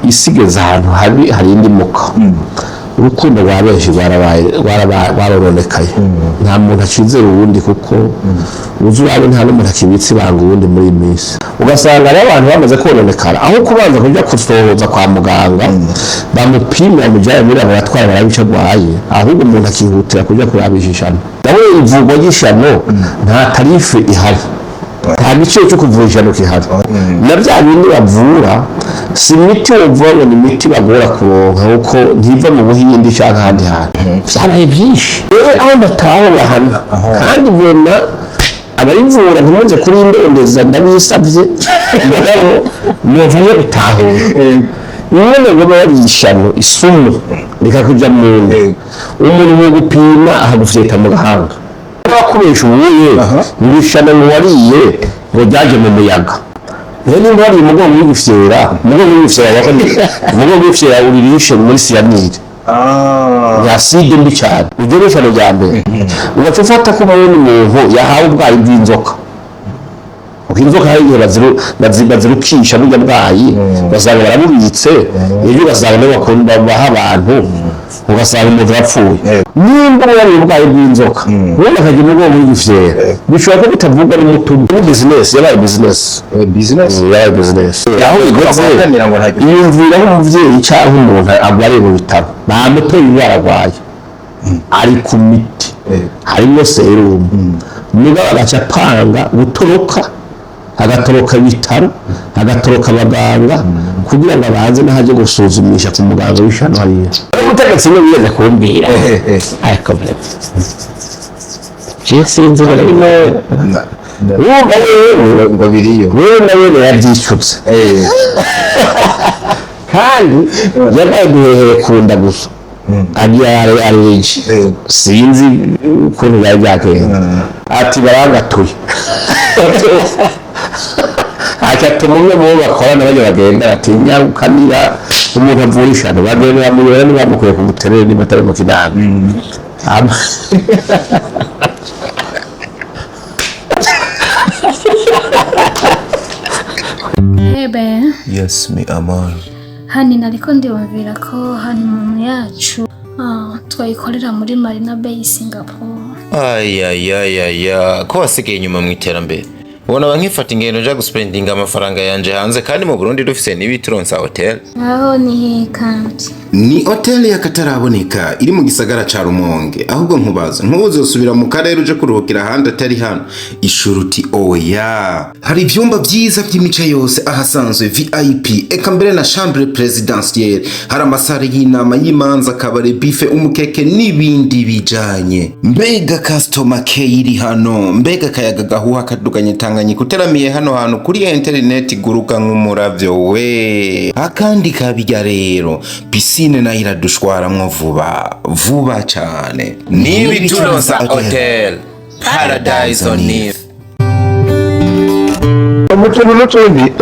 isigeze ahantu hari indi muka urukundo rwa benshi rwarononekaye nta muntu acizera uwundi kuko uzi urabe nta n'umuntu akibitse ibanga uwundi muri iyi minsi ugasanga ari abantu bamaze kononekara aho kubanza kujya kusohoza kwa muganga bamupimira mu gihe muri laboratwari barabica arwaye ahubwo umuntu akihutira kujya kurabisha ishano nawe ivurwa ry'ishano nta tarife ihari nta giciro cyo kuvura ishano kihari na bya bindi bavura si imiti wumva ngo ni imiti bagora kuronka kuko ntiva mu buhindi cyangwa ahandi hantu byaraye byinshi rero aho ndataho hano kandi mbona abarivura ntimuze kuri ndondeza ndabisabye mugabo muvuye gutahura none ngo barishano isumu rikakuja mu nda umuntu wo gupima ahagufyeta mu gahanga bakubesha ubuye ngishana ngo wariye ngo byaje mu muyaga rero ngari umugongo w'igufyera umugongo w'igufyera uririshe muri siyanire yaside mbi cyane ugeresha no jambe ugafata ko umuntu yahawe ubwayi bw'inzoka inzoka hari bazirukisha burya bwayi basanga barabubitse iyo ugasanga n'abakunda baha abantu ugasanga umuntu yapfuye nimba yari ubwayi bw'inzoka ubona akagira umugongo w'igufyera bishobora ko bitavuga n'umutubu yabaye business aho igotse yumvira nk'umuvyeyi cyangwa umuntu agwariye mu bitaro bamutoye indwara arwaye ari ku miti harimo serumu mugabo agaca apanga gutoroka agatoroka ibitaro agatoroka abaganga kugira ngo abanze n'ahajye gusuzumisha ku muganga w'ishano hariya umutegetsi niwe yeze kumbwira ariko sinzi barimo ngo biriyo wewe nawe yabyicutse kandi yabaye guhehera kunda gusa ariyenshi sinzi ukuntu byari byakenda ati barangatuye atatu mumwe mu bakorana bajya bagenda ati nyarukanira umuntu avura ishano bagenda bamuyora nibamukuye ku muterere n'imatari mu kinama Hebe. Yes, me amor. Hani nariko ndibumvira ko hani mu yacu twayikorera muri Marina Bay Singapore. Ko wasigaye inyuma mu iterambere. Ubona bankifata ingendo nja guspendinga amafaranga yanje hanze kandi mu Burundi dufise n'ibituronsa hotel. Aho ni kandi. Ni hotel yakataraboneka iri mu gisagara ca Rumonge ahubwo nkubaza ntuzosubira mu karere uje kuruhukira handi atari hano ishuruti oya hari ivyumba vyiza vy'imica yose ahasanzwe VIP eka mbere na chambre présidentielle hari amasare y'inama y'imanza kabare bife umukeke n'ibindi bijanye mbega customer care iri hano mbega kayaga gahuha kaduganye tanganye kuteramiye hano hantu kuri internet guruka nk'umuravyo we akandi kabijya rero pisine na iradushwaramwo vuba cyane n'ibituronsa hotel Paradise on Earth. Umutungo n'utundi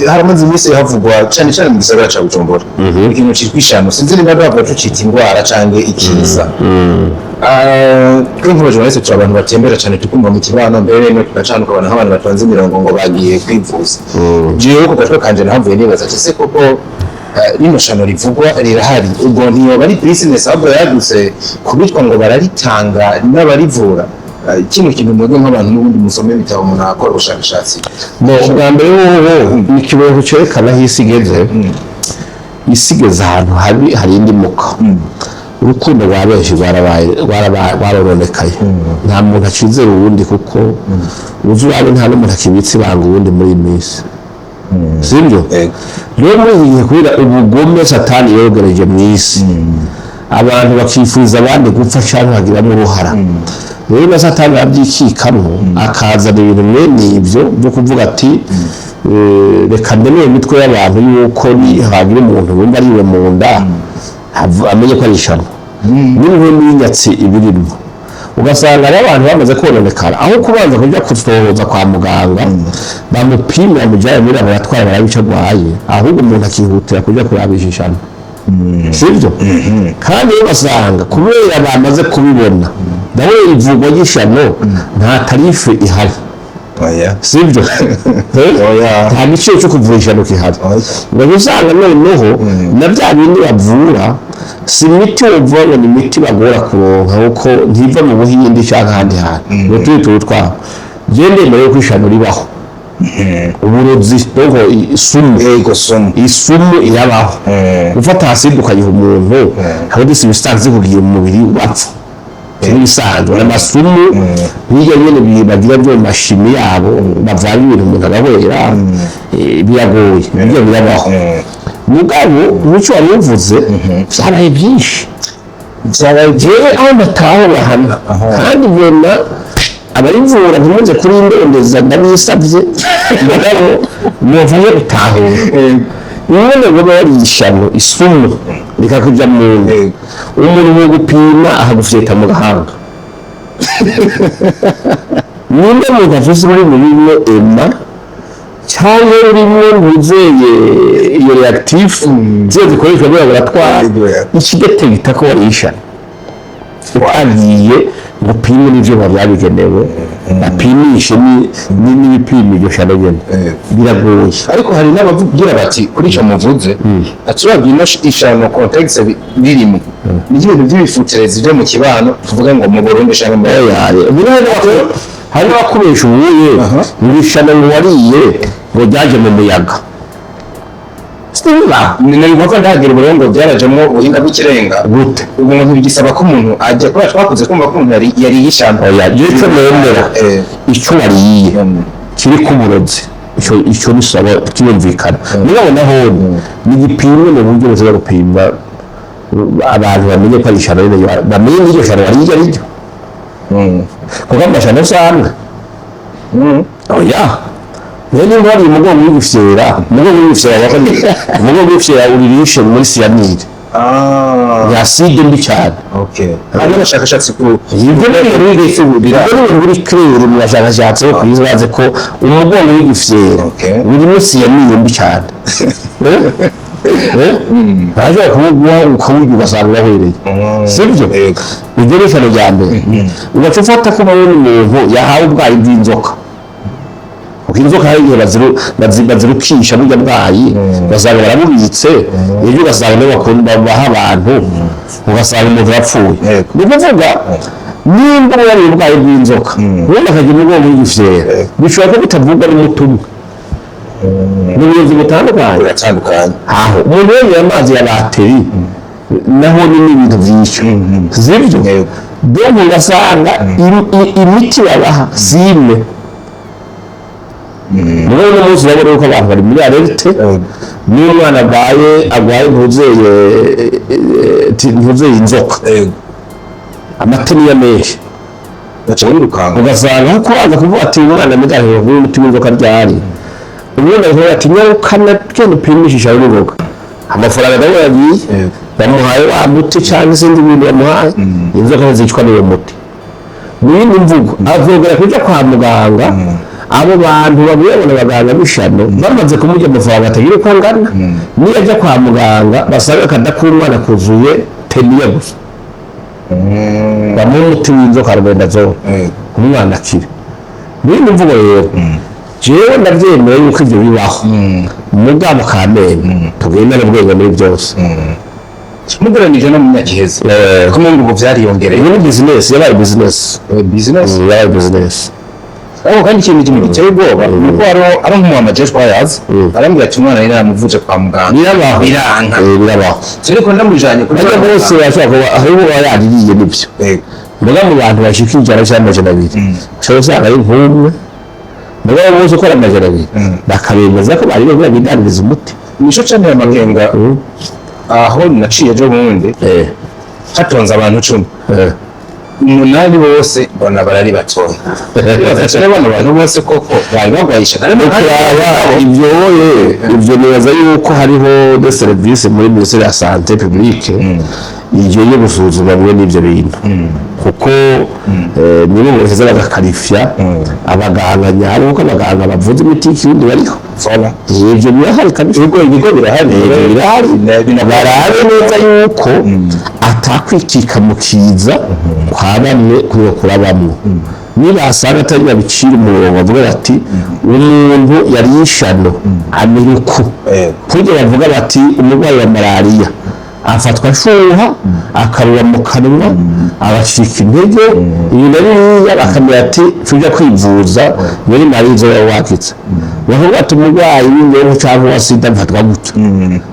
haramaze iminsi havugwa cyane cyane mu gisagara ca Bujumbura ikintu cyitwa ishano sinzi niba bavuga tucita indwara canke ikiza nk'uko journaliste turi abantu batembera cyane tukumva mu kibano mbere no tukacana ukabona nk'abantu batonze imirongo ngo bagiye kwivuza jewe ko gatwe kanje nahavuye nibaza ati se koko rino shano rivugwa rirahari ubwo ntiyo bari business ahubwo yaduse kubitwa ngo bararitanga n'abarivura kino kintu mwebwe nk'abantu n'ubundi musome bitabo umuntu akora ubushakashatsi bwa mbere wowe ni ikibazo cyerekana aho isi igeze ahantu hari indi muka urukundo rwa benshi rwarononekaye nta muntu acizera uwundi kuko uzi urabe nta n'umuntu akibitse ibanga uwundi muri iyi minsi sibyo rero muri iki gihe kubera ubugome satani yogereje mu isi abantu bakifuza abandi gupfa cyangwa bagiramo uruhara rero na satani abyikikamo akazana ibintu mwene ibyo byo kuvuga ati reka ndemeye imitwe y'abantu yuko hagira umuntu wumva ariwe mu nda amenye ko ari ishano n'imwe n'inyatsi ibirimo ugasanga ari abantu bamaze kononekara aho kubanza kujya kusohoza kwa muganga bamupimira mu gihe muri laboratwari barabica arwaye ahubwo umuntu akihutira kujya kurabisha ishano sibyo kandi ugasanga kubera bamaze kubibona nawe ivurwa ry'ishano nta tarife ihari oya sibyo Oya. nta giciro cyo kuvura ishano gihari ngo usanga noneho na bya bindi bavura si imiti wumva ngo ni imiti bagora kuronka kuko ntiva mu buhindi cyangwa ahandi hantu ngo turi turi twabo gende mbere ko ishano ribaho uburozi ngo isumu irabaho gufata aside ukayiha umuntu hari substance kugira umubiri wapfa ibisanzwe n'amasumu bijya nyene bagira byo mashimi yabo bavanga ibintu umuntu agahwera biragoye ibyo birabaho mugabo n'icyo waruvuze byaraye byinshi jewe aho bataho bahana kandi mbona abarivura ntimuze kuri ndondeza ndabisabye mugabo muvaye gutahura nyine ngo bari ishano isumu rikakuja mu umuntu wo gupima ahagufyeta mu gahanga ninde muntu afise muri bimwe ema cyangwa urimo ntuzeye iyo reactive zikoreshwa muri laboratoire ikidetekta ko wari ishano wagiye gupima n'ivyo byabigenewe bapimishe n'ibipimo iryo shano nyene biragoye ariko hari n'abavugira bati kuri icyo muvuze atubabwira ishano context birimo ni ibintu by'ibifuterezi byo mu kibano tuvuga ngo mu Burundi ishano mu hari n'abakoresha ubuye ngo ishano ngo wariye ngo ryaje mu muyaga ni nabwo ndagira uburengo byarajemo ubuhinga bw'ikirenga gute umuntu bigisaba ko umuntu ajya kubera twakuze kumva ko umuntu yari yishano yitse nemera icyo wariye kiri ku burozi icyo nisaba kiyumvikana mugabo naho ni igipimo mu buryo buzira gupima abantu bamenye ko ari ishano bamenye n'iryo shano wariye ariryo kuko amashano asanzwe oya none ngari umugongo w'igufyera uririshe muri cyanide ya acide mbi cyane hari n'abashakashatsi ku ibyo biri clair mu bashakashatsi ko bizaze ko umugongo w'igufyera urimo cyanide mbi cyane baje kumugwa ukawugi ugasanga wahwereye sibyo ibyo ni ishano rya mbere ugaca ufata ko umuntu yahawe ubwayi bw'inzoka inzoka hari bazirukisha burya bwayi ugasanga barabubitse ibyo ugasanga nibo bakunda baha abantu ugasanga umuntu yapfuye ni ukuvuga nimba wari ubwayi bw'inzoka ubundi akagira umugongo w'igufyera bishobora ko bitavuga n'umutumwa ni ubuyobozi butandukanye aho umuntu yemeye amazi ya bateri naho ni n'ibintu byinshi zibyo dore ugasanga imiti babaha si imwe muri uno munsi urabona yuko abantu bari muri alerte niyo umwana agwaye ntuzeye inzoka amata niyo menshi ugasanga nko aza kuvuga ati umwana mugahera kuri umuti w'inzoka ryari ubundi akavuga ati nyarukana genda upimishisha w'inzoka amafaranga nawe yagiye bamuhaye wa muti cyangwa izindi bintu bamuhaye inzoka ntizicwa n'iyo muti mu yindi mvugo avogera kujya kwa muganga abo bantu babuyabona abaganga b'ishano bamaze kumurya amafaranga atagira uko angana niyo ajya kwa muganga basanga akada k'umwana kuzuye teniya gusa bamuha umuti w'inzoka arabendazole umwana akire muri iyi mvugo rero jewe ndabyemera yuko ibyo bibaho mugabo kamene tugendane ubwenge muri byose mugeranije no mu myakiheze ko mu ngo byariyongereye ni business yabaye business aho kandi ikintu giteye ubwoba nuko ari nk'umuntu aje twayazi arambwira ati umwana yari namuvuje kwa muganga birabaho ariko ndamujanye kuri bose bashaka hariho yaririye nibyo muga mu bantu bashika injara cy'amajana abiri cyo usanga ari nk'umwe muga bose ukora amajana abiri bakabemeza ko bari bagira bidandiriza umuti nisho cyane amakenga aho naciye ejo bundi hatonze abantu 10 umunani bose bona barari batoya cyane abantu bose koko bari bagwayisha ibyo nibaza yuko hariho de service muri ministère ya santé publique igiye gusuzuma bimwe n'ibyo bintu kuko nibo bose bagakarifya abaganga nyabo kuko abaganga bavuze imiti y'ikindi bariho ibyo birahari kabisa ibigo birahari barabe neza yuko atakwikika mu kiza kwa bamwe kurokora bamwe nibasanga atari babicira umurongo bavuga bati umuntu yari yishano amiruku kurya bavuga bati umurwayi wa malariya afatwa ashuha akarura mu kanwa abashika intege iyo nariya bakamira ati tujya kwivuza muri marizo wakitse bavuga ati umurwayi w'indero cyangwa wa sida mfatwa gutya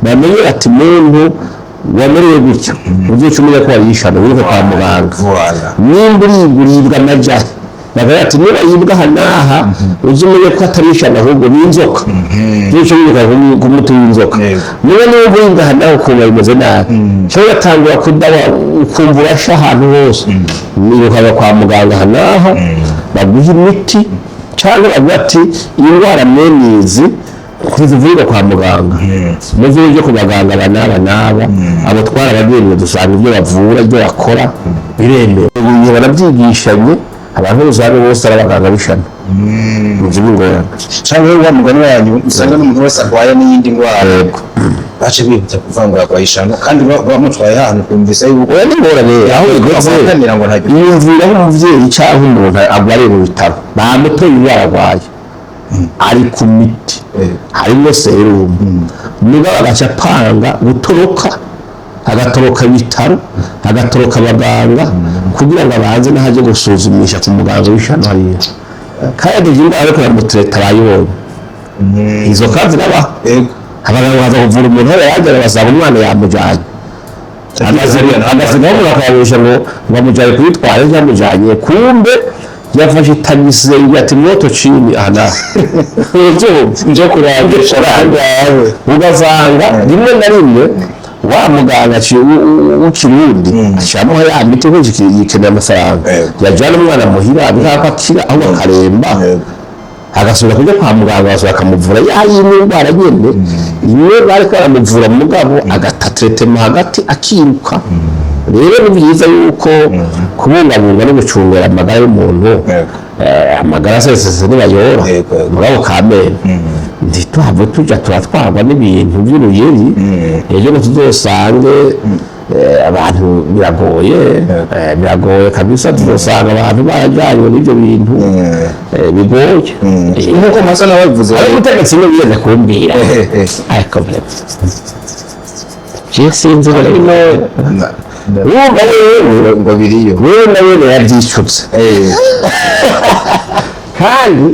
bamenye ati muntu wamerewe gutya ubyuka umenya ko warishana uri kwa muganga nimba uribwa amajyari bavuga ati niba yibwa hanaha uzi umenye ko atarishana ahubwo n'inzoka byinshi bivuga nk'umuti w'inzoka niba n'ubwo yibwa hanaha ukumva bimeze nabi cyangwa atangura kudawa ukumva urasha ahantu hose nirukaga kwa muganga hanaha baguha imiti cyangwa bavuga ati iyi ndwara mwenizi ntizivurwa kwa muganga muvuye byo ku baganga banaba abo twarabagendeye dusanga ibyo bavura ibyo bakora biremewe ubu barabyigishanye abantu bose bose arabaganga bishana muzi ngorane cyangwa wa mugani wanyu usanga n'umuntu wese arwaye n'iyindi ndwara bace bihuta kuvangura kwa ishano kandi bamutwaye ahantu kumvise yuko oya n'ingorane aho bigeze yumvira nk'umuvyeyi cyangwa umuntu agwariye mu bitaro bamutoye indwara arwaye ari ku miti harimo serumu mugabo agaca apanga gutoroka agatoroka ibitaro agatoroka abaganga kugira ngo abanze n'ahajye gusuzumisha ku muganga w'ishano hariya kandi ibyo ariko bamutereta bayibonye izo kazi n'abaho abaganga baza kuvura umuntu aho yagera basanga umwana yamujyanye agasigaho umuntu akababesha ngo bamujyanye kuyitwara yamujyanye kumbe yafashe tagisi ati moto chini ana nje kurabisha rangawe ugasanga rimwe na rimwe wa muganga ukirundi ashamo ya miti ko yikenera amafaranga yajana umwana muhira bikakira aho akaremba agasubira kujya kwa muganga basubira akamuvura yayindwara nyene imwe bari karamuvura mugabo agatatetema hagati akiruka rero ni byiza yuko kubungabunga no gucungera amagara y'umuntu amagara sese nibayora mugabo kamere ntituhave tujya turatwarwa n'ibintu by'uruyeri ejo ngo tuzosange abantu biragoye kabisa tuzosanga abantu barajyanywe n'ibyo bintu bigoye nk'uko masa nabavuze ari ubutegetsi n'ubwenge kumbwira ariko sinzi wumva wewe ngo biriyo wewe nawe yabyicutse kandi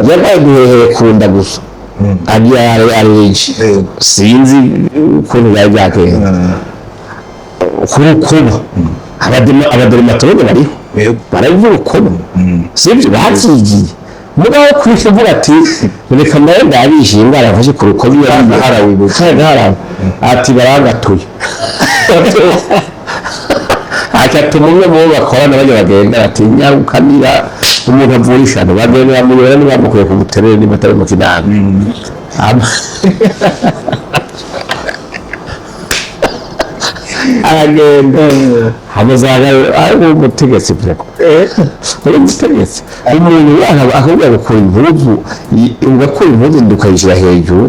yabaye guhehera kunda gusa abyara areji sinzi ukuntu byari byakenda kurukuba abaderimatologe bariho barabivuga ukono sibyo bakigiye mugabo kwishuvuga ati reka mbaye ndabishe indwara yafashe ku rukobi harawe ati barangatuye akatuma umwe mu bo bakorana bajya bagenda ati nyarukanira umuntu avura ishano bagenda bamuyora nibamukuye ku buterere niba atari mu kinama aragenda hamuzaga ari umutegetsi uri umutegetsi umuntu akabwira gukora impuzu ugakora impuzu ndukayishyira hejuru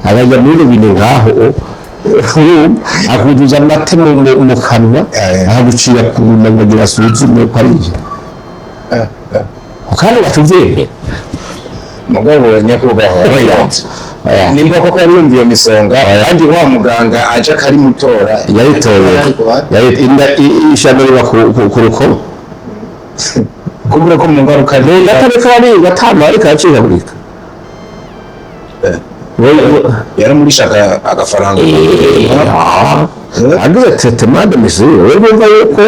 akajya muri bintu ngaho akuduza amate mu kanwa akagucira ku nda ngo agira asuzume ko ari ibyo kandi batubyemera mugabo nyakubahwa nimba koko yarumviye misonga kandi wa muganga aje akari mutora yaritoye ishano riba ku rukoba kubura ko mu ngaruka gatareka ari gatama ariko acikagurika yaramurishaga agafaranga agize traitement de mesure wewe bumva yuko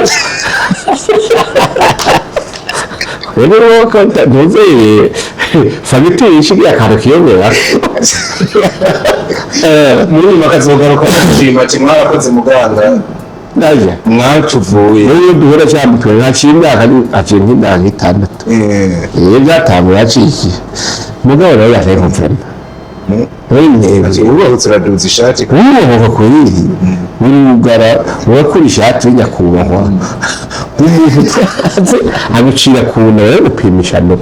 wewe ko ntuze fagitire ishigiye akantu kiyongera muri nyuma kazogaruka kushima ati mwarakoze muganga naje mwacuvuye wewe duhora cyamutwe ntacinda aciye nk'indanga itandatu byatamu yaciye mugabo rero yaje kumfema ubu turaduza ishati ubu kuri urugara urakora ishati nyakubahwa agucira ku nda yo gupimisha no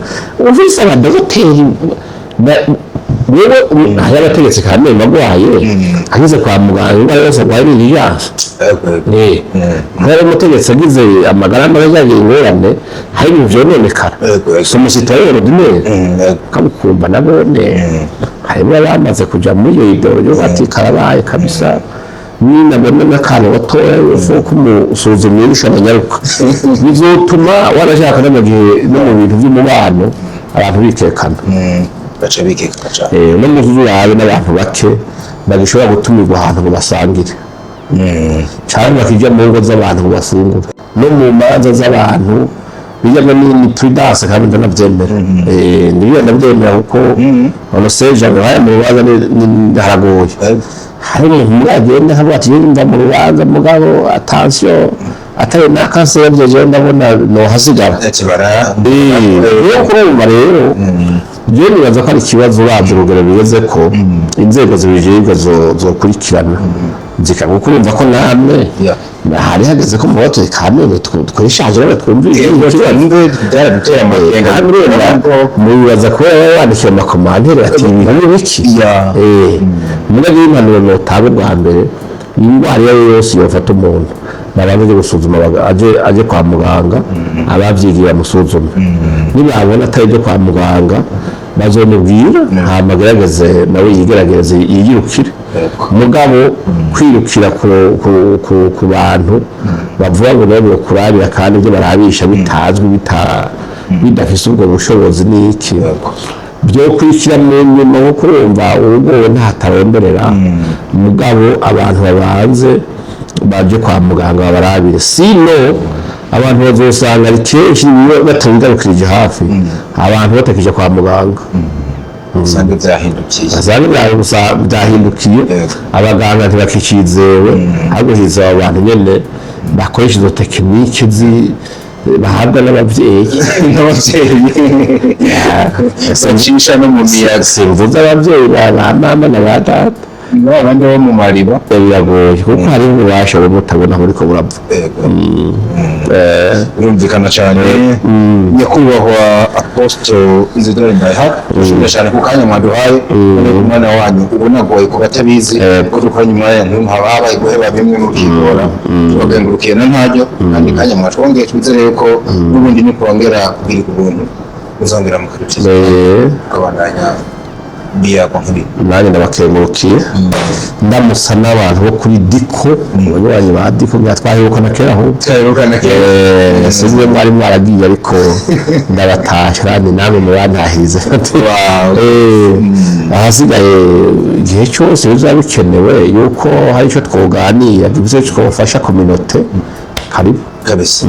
ufise abadogiteri wewe hari abategetsi kandi magwaye ageze kwa muganga indwara yose agwaye ni yaje hari umutegetsi agize amagara y'amajyanye ingorane hari ibintu vyononekara so musitaye ordinaire kabukumba nabone harimo abamaze kuja muri iyo idoro bati karabaye kabisa nina bamwe n'akantu batoya uvuga ko umusuzumye bishabanyaruka bizotuma warashaka n'amagihe no mu bintu by'umubano abantu bikekana baca bikeka no mu zurabe n'abantu bake bagishobora gutumirwa ahantu ngo basangire cyangwa bakijya mu ngo z'abantu ngo bafungure no mu manza z'abantu bijyamo ni prudence kandi ndanabyemera niyo ndabyemera kuko onoseje abaya mu rubanza haragoye hari umuntu muragenda havuga ati yinda mu rubanza mugabo attention atari nakasebye je ndabona no hasigara iyo kurumva rero je nibaza ko ari ikibazo babyo urugero bigeze ko inzego zibijejwe zokurikirana zikagukurumva ko namwe hari hageze ko mu bato kamwe twishaje rero twumvise byaradutera amakenga mubibaza ko wandikira amakomantere ati ibintu biki mugabe impanuro notabe bwa mbere indwara yose yofata umuntu babanze gusuzuma aje kwa muganga abavyigiye amusuzuma nibabona atari byo kwa muganga bazomubwira hamagerageze nawe yigerageze yiyirukire mugabo kwirukira ku bantu bavuga ngo nabo kurabira kandi ibyo barabisha bitazwi bidafise ubwo bushobozi n'iki byo kwikira mu nyuma nko kurumva urugo ntataromberera mugabo abantu babanze baje kwa muganga babarabire sino abantu bazosanga ari kenshi batabigarukirije hafi abantu batakije kwa muganga usanga byahindukiye abaganga ntibakicizewe ahubwo hiza abantu nyene bakoresha izo tekinike bahabwa n'abavyeyi bacisha no mu miyaga simvuze abavyeyi ba mama na ba data abandi bo mu mariba biragoye kuko hari ububasha bwo mutabona muri ko burapfa birumvikana cyane nyakubahwa Apostle Isidore MBAYAHAGA ushimira cyane ku kanya mwaduhaye umwana wanyu ubona goye ku batabizi ko dukanye umwanya ntuhabaye guheba bimwe mu byigora tubagengurukiye na ntajyo kandi kanya mwatwongeye twizere ko n'ubundi ni kongera kugira ubuntu uzongera mu karukiza kabandanya biya konfuri nani ndabakengurukiye ndamusa n'abantu bo kuri diko abanywanyi ba diko byatwaheruka na kera aho sinzi mwari mwaragiye ariko ndabatasha kandi namwe mubantahirize ahasigaye igihe cyose bizaba bikenewe yuko hari icyo twoganira ibyo twofasha community karibu kabisa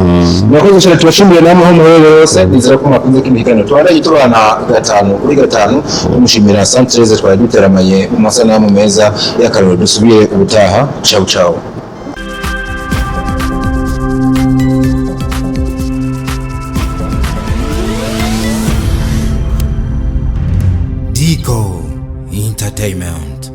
nakoze cyane tubashimiye namwe ho muhere wose nizera ko mwakunze kimikano twaraye tubana kuri gatanu umushimira Santreze twari duteramaye mu masanamu meza y'akarero dusubire ubutaha ciao ciao Diko Entertainment.